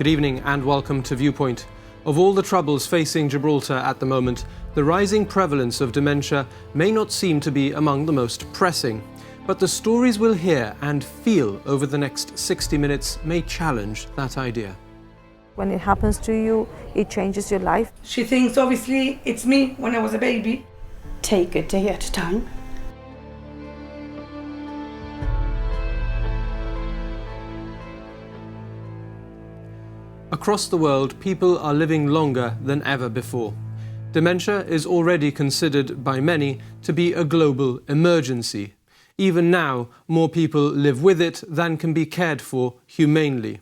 Good evening and welcome to Viewpoint. Of all the troubles facing Gibraltar at the moment, the rising prevalence of dementia may not seem to be among the most pressing. But the stories we'll hear and feel over the next 60 minutes may challenge that idea. When it happens to you, it changes your life. She thinks obviously it's me when I was a baby. Take a day at a time. Across the world, people are living longer than ever before. Dementia is already considered by many to be a global emergency. Even now, more people live with it than can be cared for humanely.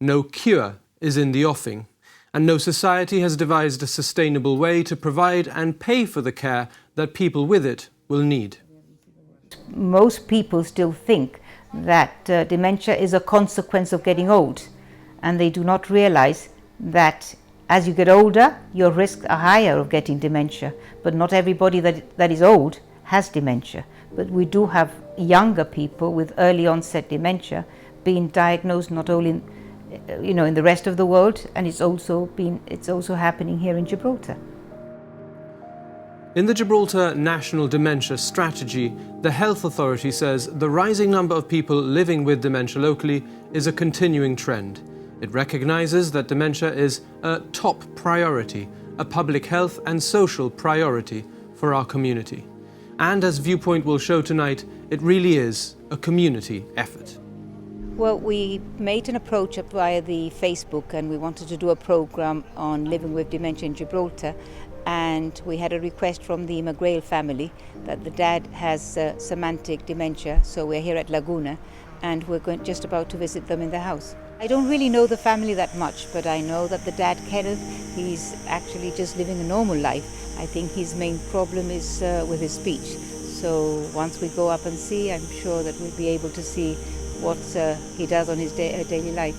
No cure is in the offing, and no society has devised a sustainable way to provide and pay for the care that people with it will need. Most people still think that dementia is a consequence of getting old, and they do not realize that as you get older, your risks are higher of getting dementia. But not everybody that is old has dementia. But we do have younger people with early onset dementia being diagnosed not only in the rest of the world, and it's also happening here in Gibraltar. In the Gibraltar National Dementia Strategy, the Health Authority says the rising number of people living with dementia locally is a continuing trend. It recognises that dementia is a top priority, a public health and social priority for our community. And as Viewpoint will show tonight, it really is a community effort. Well, we made an approach up via the Facebook, and we wanted to do a programme on living with dementia in Gibraltar, and we had a request from the McGrail family that the dad has semantic dementia, so we're here at Laguna and we're just about to visit them in the house. I don't really know the family that much, but I know that the dad, Kenneth, he's actually just living a normal life. I think his main problem is with his speech. So once we go up and see, I'm sure that we'll be able to see what he does on his daily life.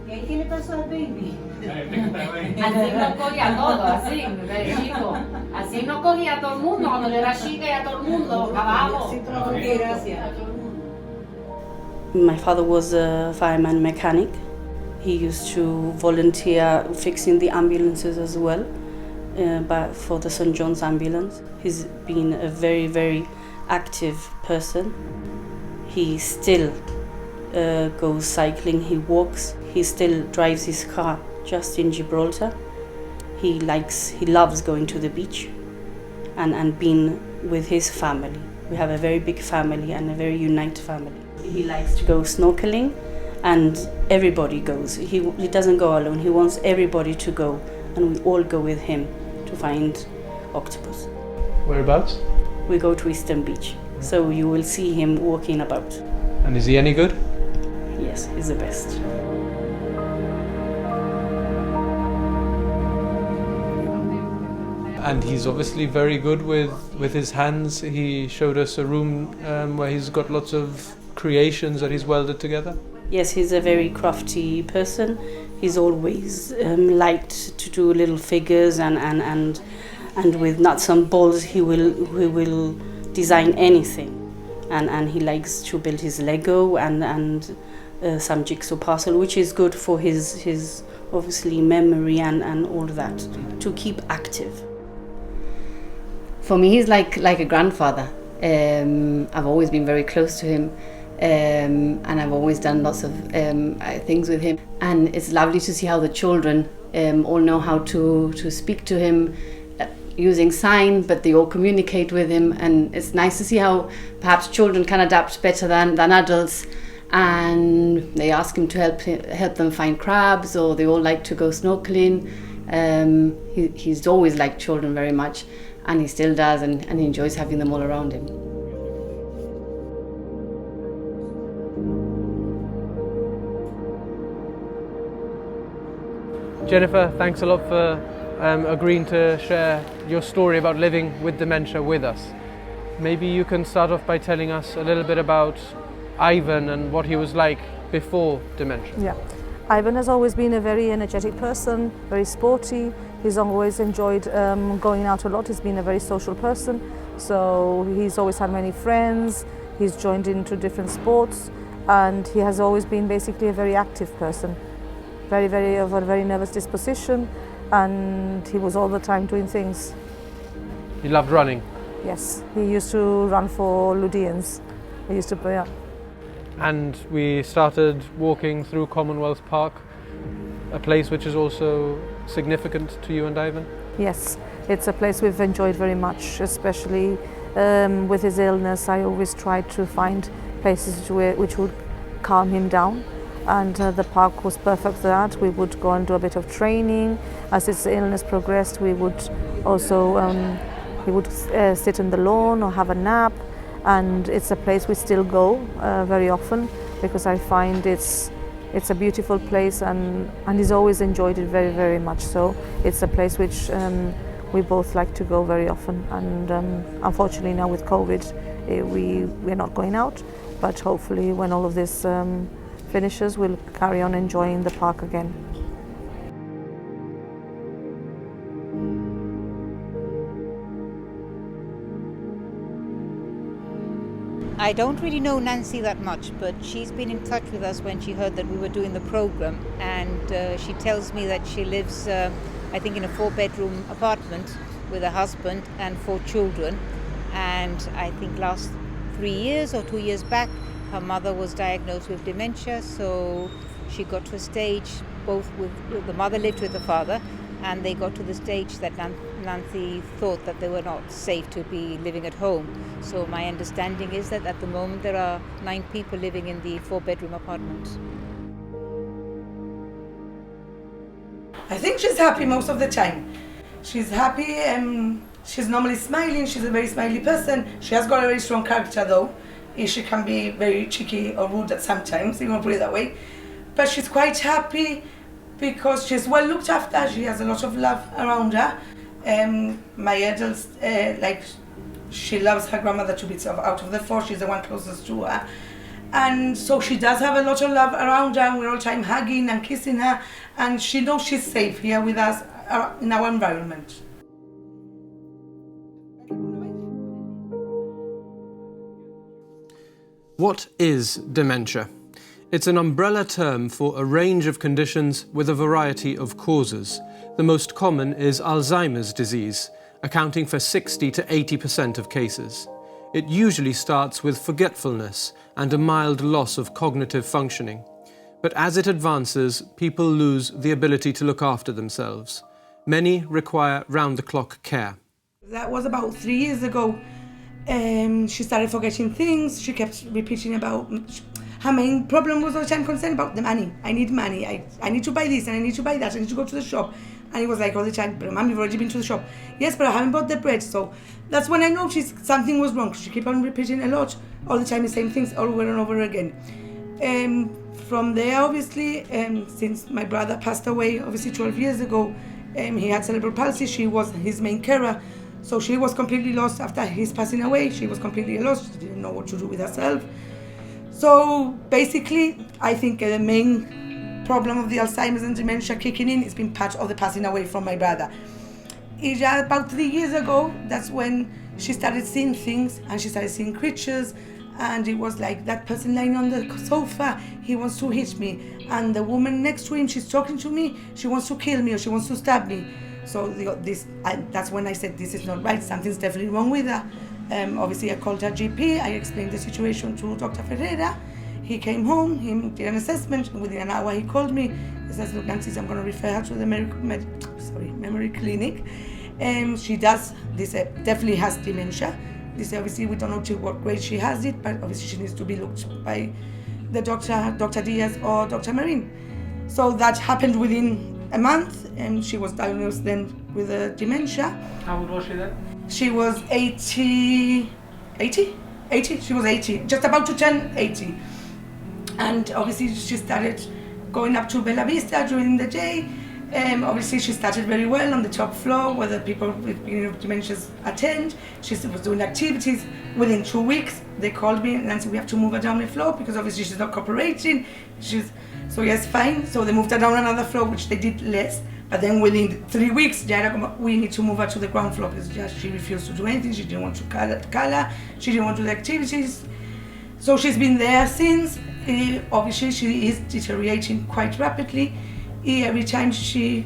¿Qué le pasó al baby? Así nos cogía a todos, así, de chico. Así nos cogía a todo el mundo, cuando yo era chica y a todo el mundo, abajo. My father was a fireman mechanic. He used to volunteer fixing the ambulances as well, but for the St. John's ambulance. He's been a very, very active person. He still goes cycling, he walks, he still drives his car just in Gibraltar. He loves going to the beach and being with his family. We have a very big family and a very united family. He likes to go snorkeling, and everybody goes. He doesn't go alone, he wants everybody to go, and we all go with him to find octopus. Whereabouts? We go to Eastern Beach, so you will see him walking about. And is he any good? Yes, he's the best. And he's obviously very good with his hands. He showed us a room where he's got lots of creations that he's welded together. Yes, he's a very crafty person. He's always liked to do little figures and with nuts and bolts he will design anything. And he likes to build his Lego and some jigsaw puzzle, which is good for his obviously memory and all that, to keep active. For me, he's like a grandfather. I've always been very close to him, and I've always done lots of things with him. And it's lovely to see how the children all know how to speak to him using sign, but they all communicate with him. And it's nice to see how perhaps children can adapt better than adults. And they ask him to help them find crabs, or they all like to go snorkeling. He's always liked children very much, and he still does, and he enjoys having them all around him. Jennifer, thanks a lot for agreeing to share your story about living with dementia with us. Maybe you can start off by telling us a little bit about Ivan and what he was like before dementia. Yeah, Ivan has always been a very energetic person, very sporty. He's always enjoyed going out a lot. He's been a very social person, so he's always had many friends. He's joined into different sports. and he has always been basically a very active person, of a very nervous disposition, and he was all the time doing things. He loved running. Yes, he used to run for Ludians. He used to play up. And we started walking through Commonwealth Park, a place which is also significant to you and Ivan. Yes, it's a place we've enjoyed very much, especially with his illness. I always tried to find places which would calm him down, and the park was perfect for that. We would go and do a bit of training. As his illness progressed, we would also he would sit on the lawn or have a nap, and it's a place we still go very often, because I find it's a beautiful place, and he's always enjoyed it very, very much. So it's a place which we both like to go very often, and unfortunately now with COVID we're not going out, but hopefully when all of this finishes we'll carry on enjoying the park again. I don't really know Nancy that much, but she's been in touch with us when she heard that we were doing the program, and she tells me that she lives, I think, in a 4-bedroom apartment with a husband and 4 children, and I think last 3 years or 2 years back her mother was diagnosed with dementia, so she got to a stage, both with the mother lived with the father, and they got to the stage that Nancy thought that they were not safe to be living at home. So my understanding is that at the moment there are 9 people living in the 4-bedroom apartment. I think she's happy most of the time. She's happy, she's normally smiling, she's a very smiley person. She has got a very strong character though. She can be very cheeky or rude at sometimes, you want to put it that way. But she's quite happy because she's well looked after. She has a lot of love around her. My adults, she loves her grandmother to bits. Out of the 4, she's the one closest to her. And so she does have a lot of love around her. We're all the time hugging and kissing her, and she knows she's safe here with us in our environment. What is dementia? It's an umbrella term for a range of conditions with a variety of causes. The most common is Alzheimer's disease, accounting for 60 to 80% of cases. It usually starts with forgetfulness and a mild loss of cognitive functioning. But as it advances, people lose the ability to look after themselves. Many require round-the-clock care. That was about 3 years ago. She started forgetting things. She kept repeating about... Her main problem was all the time concerned about the money. I need money. I need to buy this and I need to buy that. I need to go to the shop. And it was like all the time, but Mom, you've already been to the shop. Yes, but I haven't bought the bread. So that's when I noticed something was wrong. She kept on repeating a lot, all the time, the same things over and over again. From there, obviously, since my brother passed away, obviously 12 years ago, he had cerebral palsy. She was his main carer. So she was completely lost after his passing away. She was completely lost. She didn't know what to do with herself. So basically, I think the main problem of the Alzheimer's and dementia kicking in has been part of the passing away from my brother. About 3 years ago, that's when she started seeing things, and she started seeing creatures, and it was like that person lying on the sofa, he wants to hit me, and the woman next to him, she's talking to me, she wants to kill me or she wants to stab me. So that's when I said, this is not right, something's definitely wrong with her. Obviously I called her GP, I explained the situation to Dr. Ferreira. He came home, he did an assessment, within an hour he called me. He says, look Nancy, I'm going to refer her to the memory clinic. She does, this definitely has dementia. This obviously we don't know to what grade she has it, but obviously she needs to be looked by the doctor, Dr. Diaz or Dr. Marin. So that happened within a month, and she was diagnosed then with dementia. How old was she then? She was 80, she was 80, just about to turn 80. And obviously she started going up to Bella Vista during the day. Obviously she started very well on the top floor where the people with dementia attend. She was doing activities. Within 2 weeks they called me, Nancy, we have to move her down the floor because obviously she's not cooperating. So yes, fine. So they moved her down another floor, which they did less. But then within 3 weeks, we need to move her to the ground floor because she refused to do anything. She didn't want to color. She didn't want to do the activities. So she's been there since. Obviously she is deteriorating quite rapidly. Every time she's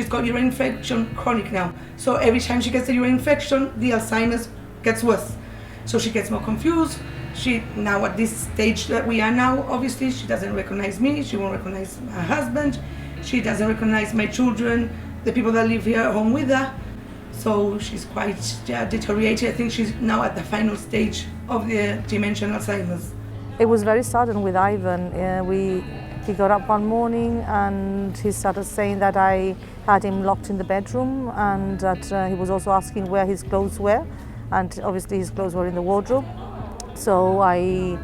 got urine infection, chronic now. So every time she gets the urine infection, the Alzheimer's gets worse. So she gets more confused. She now at this stage that we are now, obviously she doesn't recognize me. She won't recognize her husband. She doesn't recognize my children, the people that live here at home with her. So she's quite deteriorated. I think she's now at the final stage of the dementia and Alzheimer's. It was very sudden with Ivan. He got up one morning and he started saying that I had him locked in the bedroom, and that he was also asking where his clothes were, and obviously his clothes were in the wardrobe. So I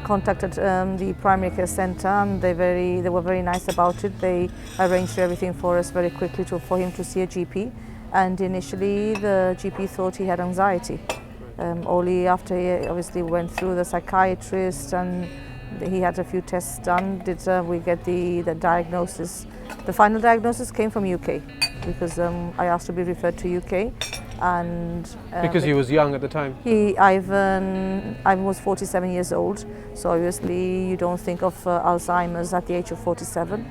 contacted the primary care centre, and they were very nice about it. They arranged everything for us very quickly for him to see a GP. And initially the GP thought he had anxiety. Only after he obviously went through the psychiatrist and he had a few tests done did we get the diagnosis. The final diagnosis came from UK, because I asked to be referred to UK. And because he was young at the time? Ivan was 47 years old, so obviously you don't think of Alzheimer's at the age of 47,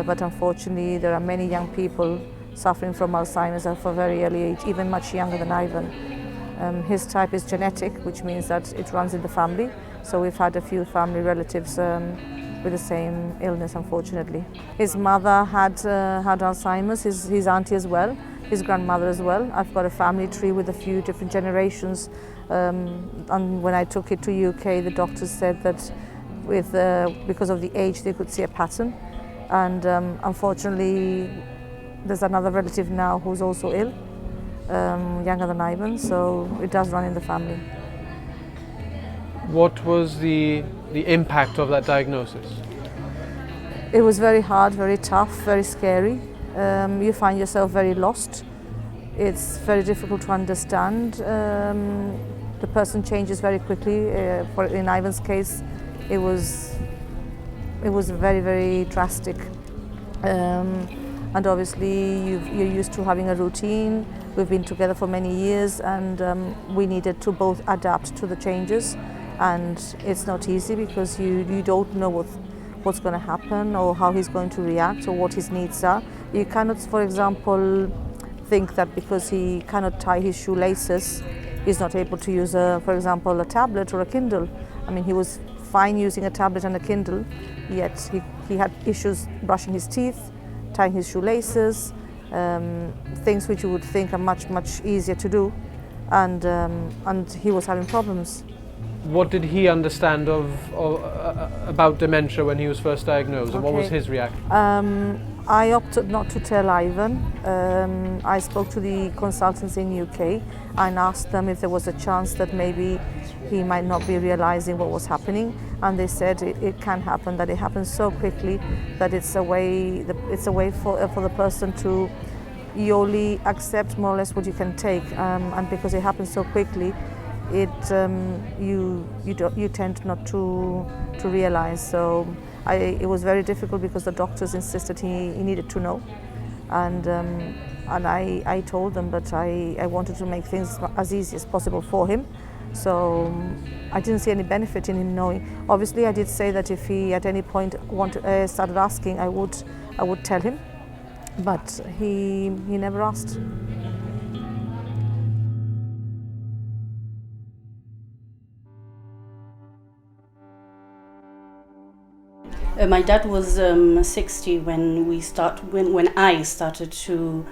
but unfortunately there are many young people suffering from Alzheimer's at a very early age, even much younger than Ivan. His type is genetic, which means that it runs in the family, so we've had a few family relatives with the same illness, unfortunately. His mother had Alzheimer's, his auntie as well, his grandmother as well. I've got a family tree with a few different generations, and when I took it to UK, the doctors said that because of the age they could see a pattern, and unfortunately there's another relative now who's also ill, younger than Ivan, so it does run in the family. What was the impact of that diagnosis? It was very hard, very tough, very scary. You find yourself very lost. It's very difficult to understand. The person changes very quickly. In Ivan's case, it was very, very drastic. And obviously you're used to having a routine. We've been together for many years, and we needed to both adapt to the changes. And it's not easy because you don't know what's going to happen or how he's going to react or what his needs are. You cannot, for example, think that because he cannot tie his shoelaces, he's not able to use, for example, a tablet or a Kindle. I mean, he was fine using a tablet and a Kindle, yet he had issues brushing his teeth, tying his shoelaces, things which you would think are much, much easier to do, and he was having problems. What did he understand about dementia when he was first diagnosed, and what was his reaction? I opted not to tell Ivan. I spoke to the consultants in UK and asked them if there was a chance that maybe he might not be realizing what was happening, and they said it can happen, that it happens so quickly that it's a way for the person to, you only accept more or less what you can take, and because it happens so quickly, you tend not to realize. So it was very difficult because the doctors insisted he needed to know, and I told them, but I wanted to make things as easy as possible for him. So I didn't see any benefit in him knowing. Obviously, I did say that if he at any point started asking, I would tell him, but he never asked. My dad was 60 when I started to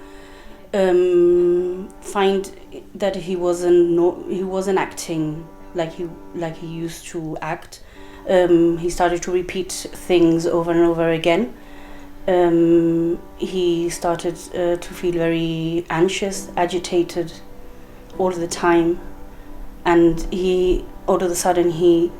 find that he wasn't acting like he used to act. He started to repeat things over and over again. He started to feel very anxious, agitated all the time, and all of a sudden he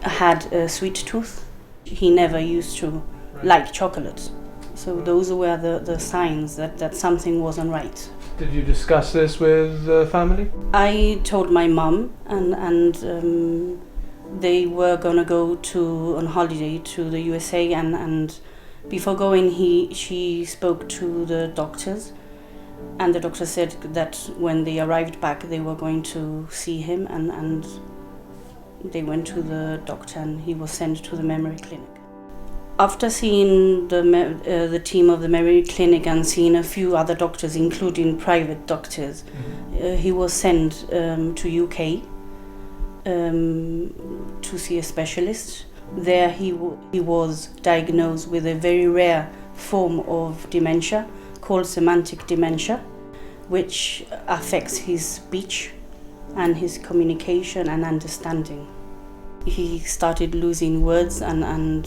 had a sweet tooth. He never used to like chocolate. So those were the signs that something wasn't right. Did you discuss this with the family? I told my mum, and they were gonna go on holiday to the USA, and before going she spoke to the doctors, and the doctor said that when they arrived back they were going to see him and they went to the doctor and he was sent to the memory clinic. After seeing the team of the memory clinic and seeing a few other doctors, including private doctors, he was sent to UK to see a specialist. There he was diagnosed with a very rare form of dementia called semantic dementia, which affects his speech and his communication and understanding. He started losing words and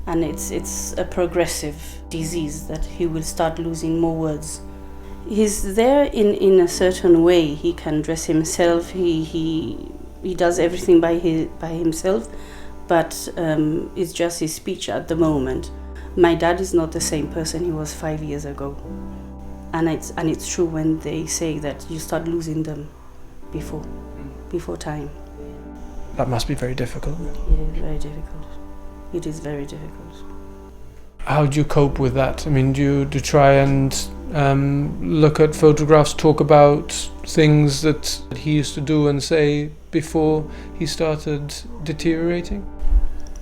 it's a progressive disease that he will start losing more words. He's there in a certain way. He can dress himself, he does everything by himself, but it's just his speech at the moment. My dad is not the same person he was 5 years ago. And it's true when they say that you start losing them before time. That must be very difficult. It is very difficult. It is very difficult. How do you cope with that? I mean, do you try and look at photographs, talk about things that he used to do and say before he started deteriorating?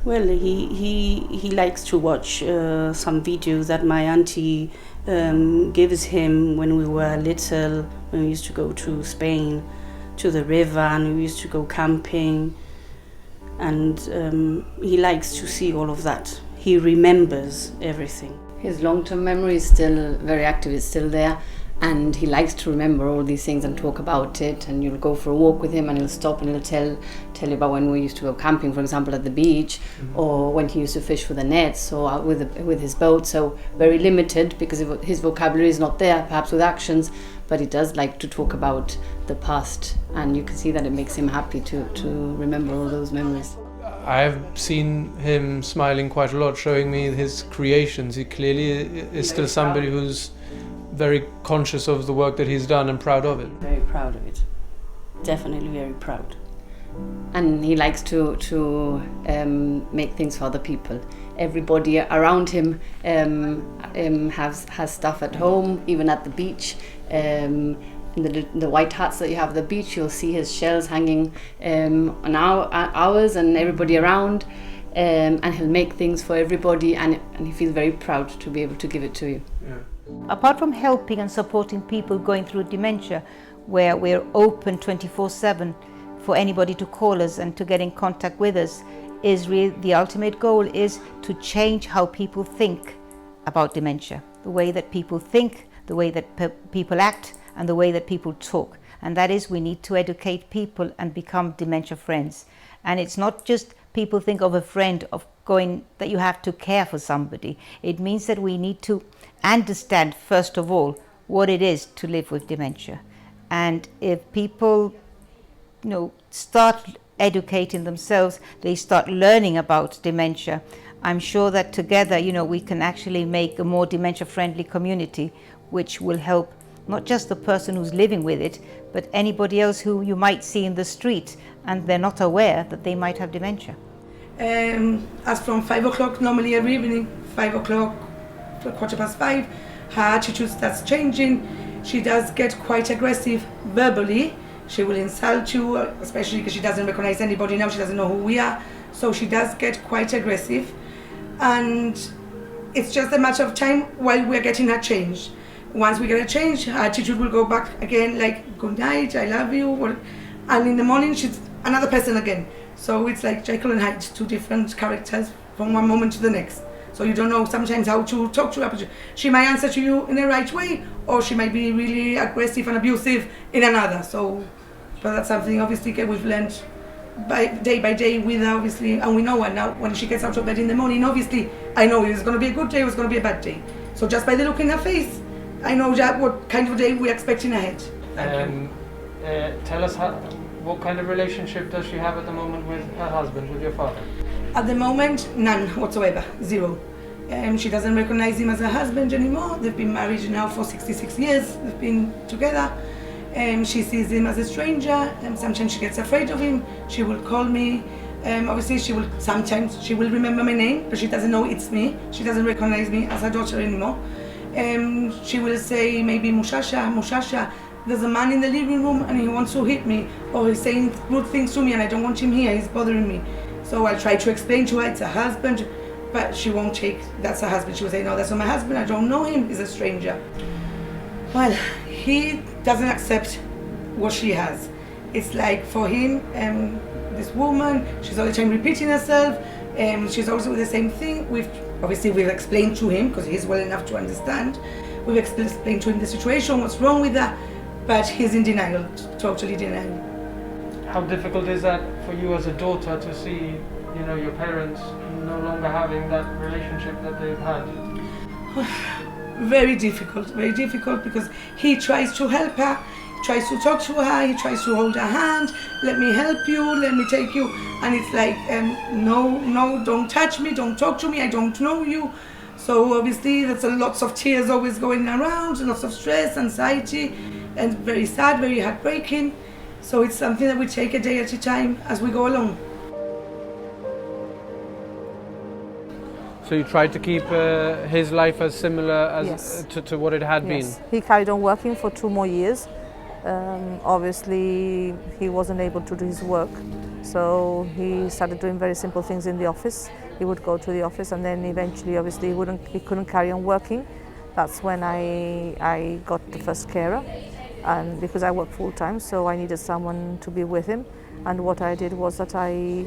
Well, he likes to watch some videos that my auntie gives him when we were little, when we used to go to Spain, to the river, and we used to go camping. And he likes to see all of that. He remembers everything. His long-term memory is still very active, it's still there, and he likes to remember all these things and talk about it. And you'll go for a walk with him and he'll stop and he'll tell you about when we used to go camping, for example, at the beach, or when he used to fish with the nets or out with his boat. So very limited, because his vocabulary is not there, perhaps with actions, but he does like to talk about the past, and you can see that it makes him happy to remember all those memories. I've seen him smiling quite a lot, showing me his creations. He clearly is still somebody who's very conscious of the work that he's done and proud of it. Very proud of it. Definitely very proud. And he likes to make things for other people. Everybody around him has stuff at home, even at the beach. In the white hats that you have at the beach, you'll see his shells hanging on ours and everybody around, and he'll make things for everybody, and he feels very proud to be able to give it to you. Yeah. Apart from helping and supporting people going through dementia, where we're open 24/7 for anybody to call us and to get in contact with us, is really the ultimate goal is to change how people think about dementia, the way that people think, the way that people act, and the way that people talk. And that is, we need to educate people and become dementia friends. And it's not just people think of a friend of going that you have to care for somebody. It means that we need to understand, first of all, what it is to live with dementia. And if people start educating themselves, they start learning about dementia, I'm sure that together, we can actually make a more dementia-friendly community, which will help not just the person who's living with it, but anybody else who you might see in the street and they're not aware that they might have dementia. As from 5 o'clock, normally every evening, 5 o'clock, 5:15, her attitude starts changing. She does get quite aggressive verbally. She will insult you, especially because she doesn't recognize anybody now, she doesn't know who we are. So she does get quite aggressive. And it's just a matter of time while we're getting her changed. Once we get a change, her attitude will go back again, like, good night, I love you. And in the morning, she's another person again. So it's like Jekyll and Hyde, two different characters from one moment to the next. So you don't know sometimes how to talk to her. She might answer to you in the right way, or she might be really aggressive and abusive in another. But that's something obviously we've learned day by day with her, obviously, and we know her now. When she gets out of bed in the morning, obviously, I know it's going to be a good day or it's going to be a bad day. So just by the look in her face, I know what kind of day we're expecting ahead. Tell us what kind of relationship does she have at the moment with her husband, with your father? At the moment, none whatsoever, zero. She doesn't recognize him as her husband anymore. They've been married now for 66 years. They've been together. She sees him as a stranger, and sometimes she gets afraid of him. She will call me. Obviously, sometimes she will remember my name, but she doesn't know it's me. She doesn't recognize me as her daughter anymore. She will say maybe Mushasha, there's a man in the living room and he wants to hit me, or he's saying rude things to me and I don't want him here, he's bothering me. So I try to explain to her it's a husband, but she won't take, that's her husband. She will say, no, that's not my husband, I don't know him, he's a stranger. Well, he doesn't accept what she has. It's like for him, this woman, she's all the time repeating herself, she's always with the same thing. We've explained to him, because he's well enough to understand, we've explained to him the situation, what's wrong with her, but he's in denial, totally denial. How difficult is that for you as a daughter to see, you know, your parents no longer having that relationship that they've had? Very difficult, because he tries to help her, tries to talk to her, he tries to hold her hand, let me help you, let me take you, and it's like, no, don't touch me, don't talk to me, I don't know you. So obviously there's lots of tears always going around, lots of stress, anxiety, and very sad, very heartbreaking. So it's something that we take a day at a time as we go along. So you tried to keep his life as similar as Yes. to what it had Yes. been? He carried on working for 2 more years. Obviously, he wasn't able to do his work, so he started doing very simple things in the office. He would go to the office, and then eventually, obviously, he couldn't carry on working. That's when I got the first carer, and because I work full time, so I needed someone to be with him. And what I did was that I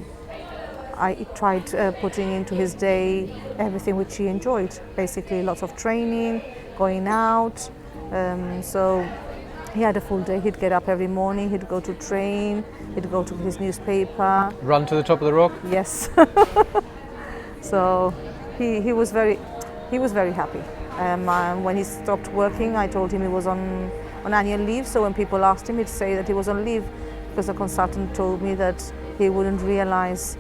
tried putting into his day everything which he enjoyed. Basically, lots of training, going out. So he had a full day. He'd get up every morning, he'd go to train, he'd go to his newspaper. Run to the top of the rock? Yes. So he was very happy. When he stopped working, I told him he was on annual leave. So when people asked him, he'd say that he was on leave, because the consultant told me that he wouldn't realize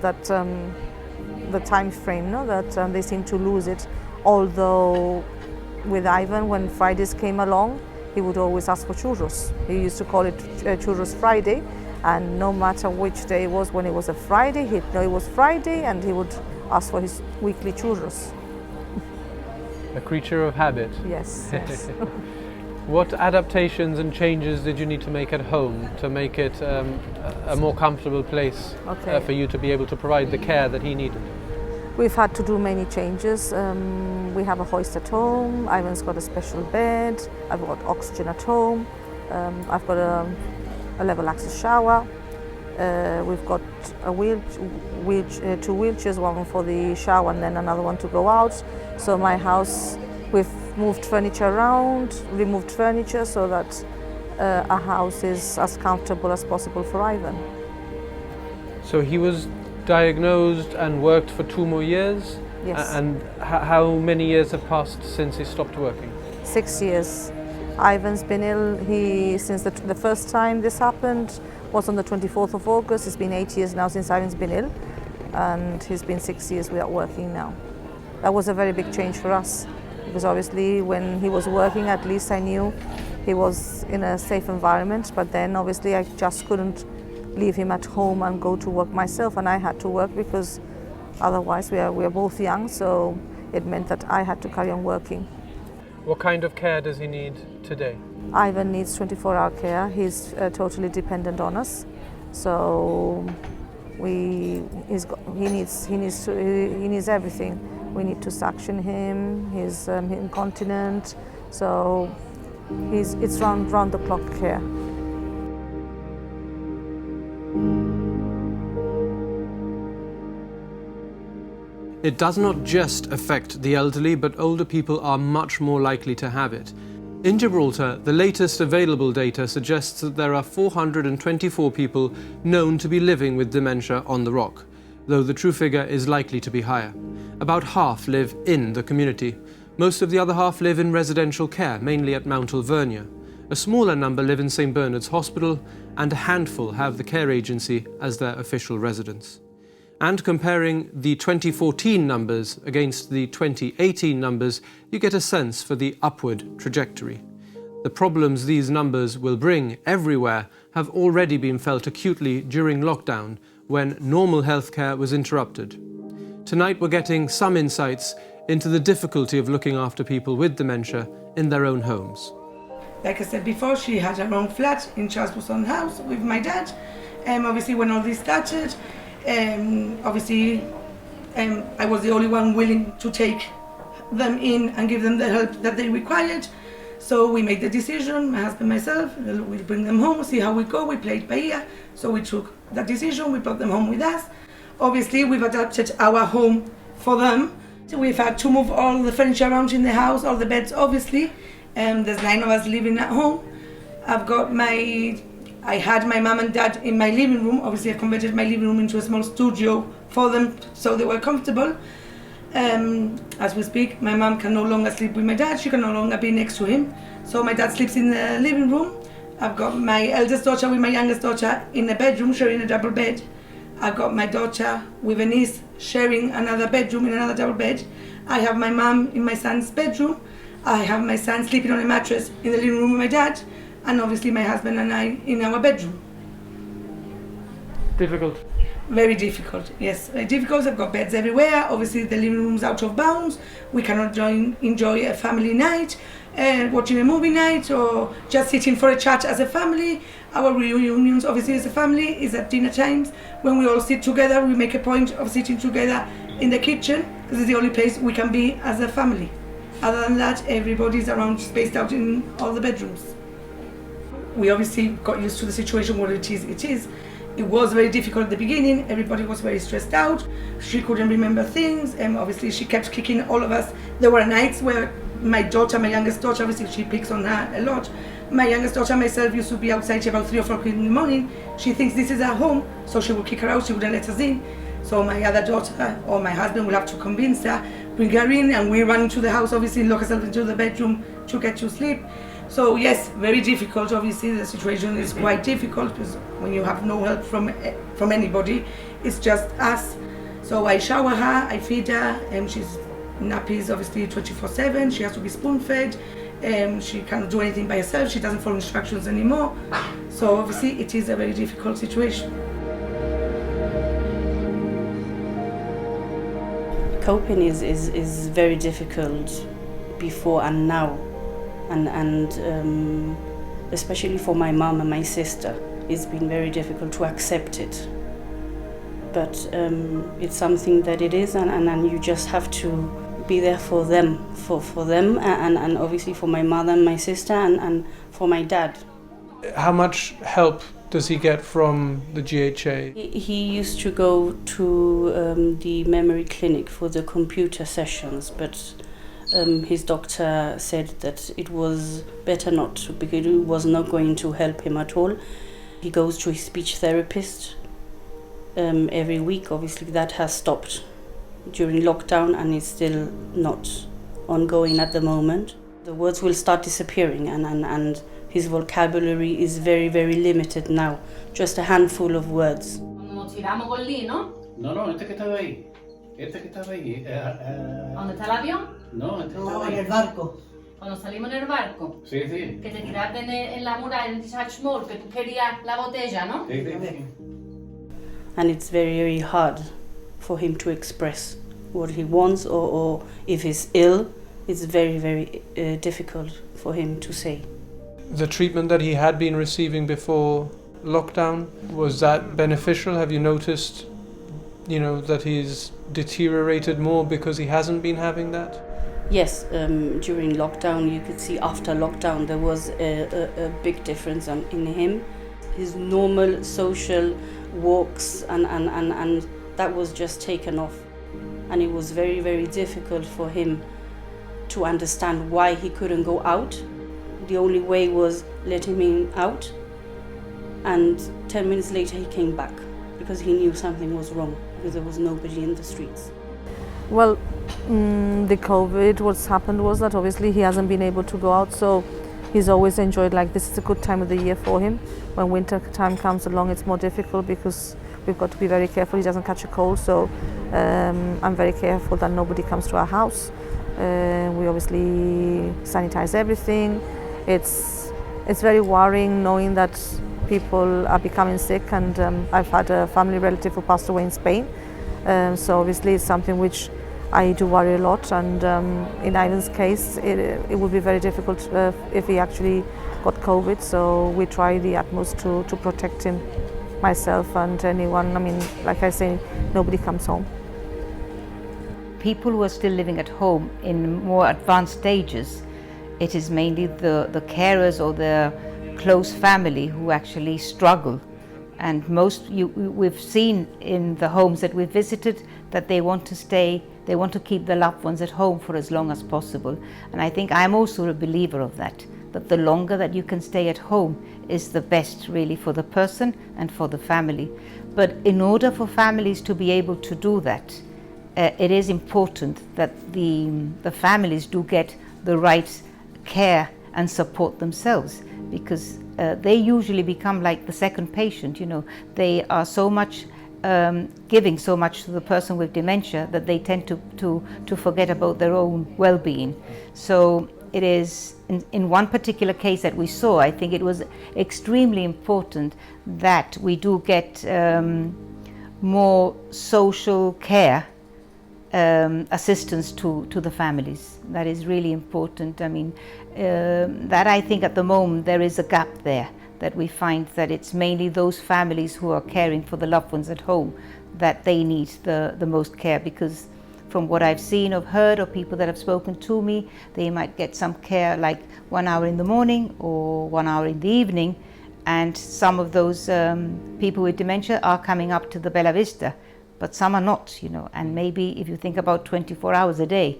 that the time frame, that they seem to lose it. Although with Ivan, when Fridays came along, he would always ask for churros. He used to call it Churros Friday, and no matter which day it was, when it was a Friday, he'd know it was Friday, and he would ask for his weekly churros. A creature of habit. Yes. Yes. What adaptations and changes did you need to make at home to make it a more comfortable place for you to be able to provide the care that he needed? We've had to do many changes. We have a hoist at home. Ivan's got a special bed. I've got oxygen at home. I've got a level access shower. We've got two wheelchairs, one for the shower and then another one to go out. So my house, we've moved furniture around, removed furniture, so that our house is as comfortable as possible for Ivan. So he was diagnosed and worked for 2 more years? Yes. And how many years have passed since he stopped working? 6 years. Ivan's been ill. Since the first time this happened was on the 24th of August. It's been 8 years now since Ivan's been ill, and he's been 6 years without working now. That was a very big change for us, because obviously when he was working, at least I knew he was in a safe environment, but then obviously I just couldn't leave him at home and go to work myself, and I had to work because otherwise we are both young, so it meant that I had to carry on working. What kind of care does he need today? Ivan needs 24-hour care. He's totally dependent on us, so he needs everything. We need to suction him. He's incontinent, so it's round the clock care. It does not just affect the elderly, but older people are much more likely to have it. In Gibraltar, the latest available data suggests that there are 424 people known to be living with dementia on the Rock, though the true figure is likely to be higher. About half live in the community. Most of the other half live in residential care, mainly at Mount Alvernia. A smaller number live in St Bernard's Hospital, and a handful have the care agency as their official residence. And comparing the 2014 numbers against the 2018 numbers, you get a sense for the upward trajectory. The problems these numbers will bring everywhere have already been felt acutely during lockdown, when normal healthcare was interrupted. Tonight we're getting some insights into the difficulty of looking after people with dementia in their own homes. like I said before, she had her own flat in Charleston House with my dad. Obviously, when all this started, obviously, I was the only one willing to take them in and give them the help that they required. So we made the decision, my husband and myself, we'll bring them home, see how we go, we played by ear. So we took that decision, we brought them home with us. Obviously, we've adapted our home for them. So we've had to move all the furniture around in the house, all the beds, obviously. There's 9 of us living at home. I had my mum and dad in my living room. Obviously, I converted my living room into a small studio for them so they were comfortable. As we speak, my mum can no longer sleep with my dad. She can no longer be next to him. So my dad sleeps in the living room. I've got my eldest daughter with my youngest daughter in the bedroom, sharing a double bed. I've got my daughter with a niece sharing another bedroom in another double bed. I have my mum in my son's bedroom. I have my son sleeping on a mattress in the living room with my dad. And obviously my husband and I in our bedroom. Difficult. Very difficult, yes. Very difficult. I've got beds everywhere. Obviously the living room's out of bounds. We cannot enjoy a family night, watching a movie night, or just sitting for a chat as a family. Our reunions, obviously as a family, is at dinner times. When we all sit together, we make a point of sitting together in the kitchen, because it's the only place we can be as a family. Other than that, everybody's around, spaced out in all the bedrooms. We obviously got used to the situation, what it is. It was very difficult at the beginning. Everybody was very stressed out. She couldn't remember things, and obviously she kept kicking all of us. There were nights where my youngest daughter, obviously she picks on her a lot. My youngest daughter, myself, used to be outside about 3 or 4 in the morning. She thinks this is her home, so she would kick her out, she wouldn't let us in. So my other daughter or my husband will have to convince her, bring her in, and we run into the house, obviously lock ourselves into the bedroom to get to sleep. So yes, very difficult. Obviously the situation is quite difficult, because when you have no help from anybody, it's just us. So I shower her, I feed her, and she's nappies obviously 24/7. She has to be spoon fed. She cannot do anything by herself. She doesn't follow instructions anymore. So obviously it is a very difficult situation. Coping is very difficult before and now. And especially for my mom and my sister, it's been very difficult to accept it. But it's something that it is, and you just have to be there for them, and obviously for my mother and my sister, and for my dad. How much help does he get from the GHA? He used to go to the memory clinic for the computer sessions, but his doctor said that it was better not to, because it was not going to help him at all. He goes to his speech therapist every week. Obviously that has stopped during lockdown and is still not ongoing at the moment. The words will start disappearing, and his vocabulary is very, very limited now. Just a handful of words. Nos tiramos con Lee, ¿no? No, este que estaba ahí. Este que estaba ahí. ¿Dónde está el avión? No, este que estaba en ahí. el barco. Cuando salimos en el barco. Sí. Que te tiraste en la muralla, en Sachmore, que tú querías la botella, ¿no? Sí. And it's very, very hard for him to express what he wants, or if he's ill, it's very, very difficult for him to say. The treatment that he had been receiving before lockdown, was that beneficial? Have you noticed, that he's deteriorated more because he hasn't been having that? Yes, during lockdown, you could see after lockdown there was a big difference in him. His normal social walks and that was just taken off. And it was very, very difficult for him to understand why he couldn't go out. The only way was letting him out, and 10 minutes later he came back because he knew something was wrong, because there was nobody in the streets. Well, the COVID, what's happened was that obviously he hasn't been able to go out, so he's always enjoyed, this is a good time of the year for him. When winter time comes along, it's more difficult because we've got to be very careful he doesn't catch a cold, so I'm very careful that nobody comes to our house. We obviously sanitize everything. It's very worrying knowing that people are becoming sick, and I've had a family relative who passed away in Spain. So obviously it's something which I do worry a lot, and in Ivan's case it would be very difficult if he actually got COVID, so we try the utmost to protect him, myself and anyone. I mean, like I say, nobody comes home. People who are still living at home in more advanced stages, it is mainly the carers or the close family who actually struggle. And we've seen in the homes that we've visited that they want to keep the loved ones at home for as long as possible. And I think I'm also a believer of that the longer that you can stay at home is the best really for the person and for the family. But in order for families to be able to do that, it is important that the families do get the right care and support themselves, because they usually become like the second patient. You know, they are so much giving so much to the person with dementia that they tend to forget about their own well-being. So it is in one particular case that we saw, I think it was extremely important that we do get more social care assistance to the families. That is really important. I mean, that I think at the moment there is a gap there, that we find that it's mainly those families who are caring for the loved ones at home that they need the most care, because from what I've seen or heard of people that have spoken to me, they might get some care like 1 hour in the morning or 1 hour in the evening, and some of those people with dementia are coming up to the Bella Vista, but some are not, you know. And maybe if you think about 24 hours a day,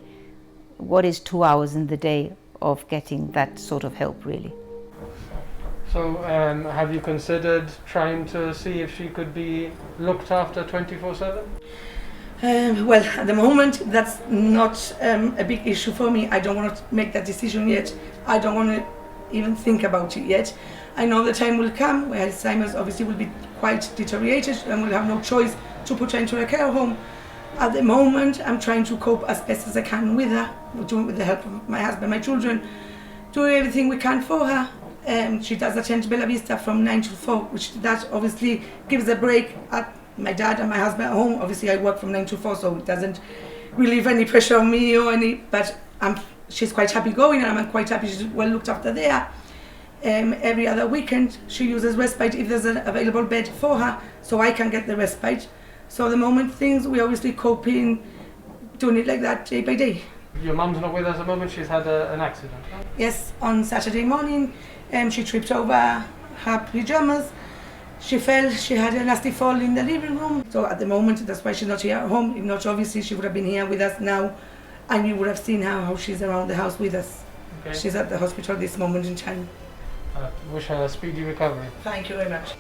what is 2 hours in the day of getting that sort of help, really? So have you considered trying to see if she could be looked after 24/7? Well, at the moment, that's not a big issue for me. I don't want to make that decision yet. I don't want to even think about it yet. I know the time will come where Alzheimer's obviously will be quite deteriorated and we'll have no choice to put her into a care home. At the moment, I'm trying to cope as best as I can with her, with the help of my husband, my children, doing everything we can for her. She does attend Bella Vista from 9 to 4, which that obviously gives a break at my dad and my husband at home. Obviously I work from 9 to 4, so it doesn't relieve any pressure on me or any, but she's quite happy going, and I'm quite happy she's well looked after there. Every other weekend she uses respite if there's an available bed for her, so I can get the respite. So at the moment we obviously coping, doing it like that day by day. Your mum's not with us at the moment, she's had an accident. Yes, on Saturday morning she tripped over her pyjamas. She fell, she had a nasty fall in the living room. So at the moment, that's why she's not here at home. If not, obviously she would have been here with us now, and you would have seen how she's around the house with us. Okay. She's at the hospital this moment in time. Wish her a speedy recovery. Thank you very much.